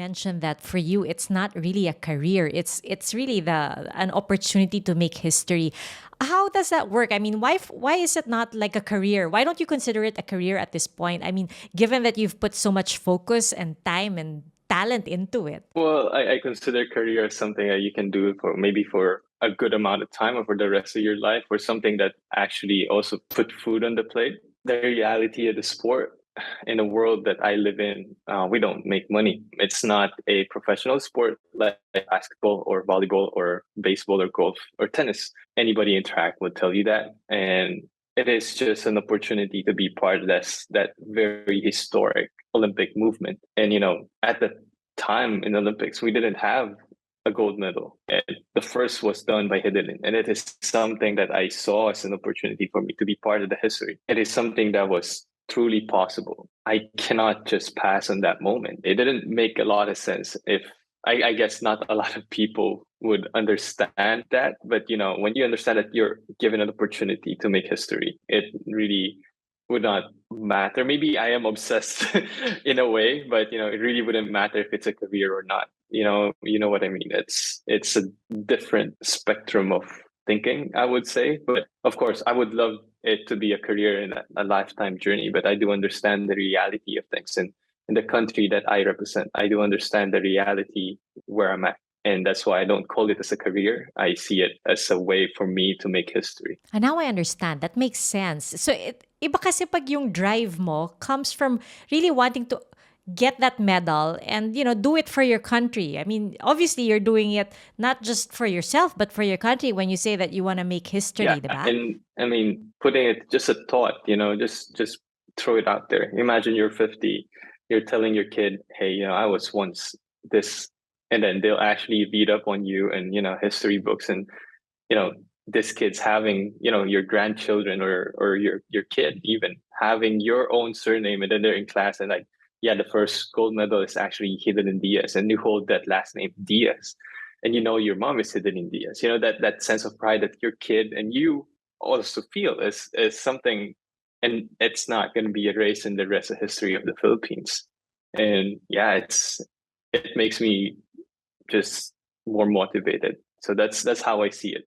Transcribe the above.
mentioned that for you it's not really a career. It's really the an opportunity to make history. How does that work? I mean, why is it not like a career? Why don't you consider it a career at this point? I mean, given that you've put so much focus and time and talent into it. Well, I consider career as something that you can do for maybe for a good amount of time or for the rest of your life, or something that actually also put food on the plate. The reality of the sport in the world that I live in, we don't make money. It's not a professional sport like basketball or volleyball or baseball or golf or tennis. Anybody in track would tell you that. And it is just an opportunity to be part of that very historic Olympic movement. And, at the time in the Olympics, we didn't have a gold medal. And the first was done by Hidden. And it is something that I saw as an opportunity for me to be part of the history. It is something that was truly possible. I cannot just pass on that moment. It didn't make a lot of sense if I guess not a lot of people would understand that. But when you understand that you're given an opportunity to make history, it really would not matter. Maybe I am obsessed in a way, but it really wouldn't matter if it's a career or not. You know what I mean. It's a different spectrum of thinking, I would say. But of course, I would love it to be a career and a lifetime journey. But I do understand the reality of things, and in the country that I represent, I do understand the reality where I'm at. And that's why I don't call it as a career. I see it as a way for me to make history. And now I understand. That makes sense. So, iba kasi pag yung drive mo comes from really wanting to get that medal and, do it for your country. I mean, obviously you're doing it not just for yourself, but for your country when you say that you want to make Yeah. history, diba? And I mean, putting it just a thought, just throw it out there. Imagine you're 50, you're telling your kid, hey, I was once this, and then they'll actually read up on you and, history books, and, you know, this kid's having, your grandchildren or your kid even having your own surname, and then they're in class and like, yeah, the first gold medal is actually hidden in Diaz, and you hold that last name Diaz, and your mom is hidden in Diaz. That sense of pride that your kid and you also feel is something, and it's not going to be erased in the rest of history of the Philippines. And yeah, it makes me just more motivated. So that's how I see it.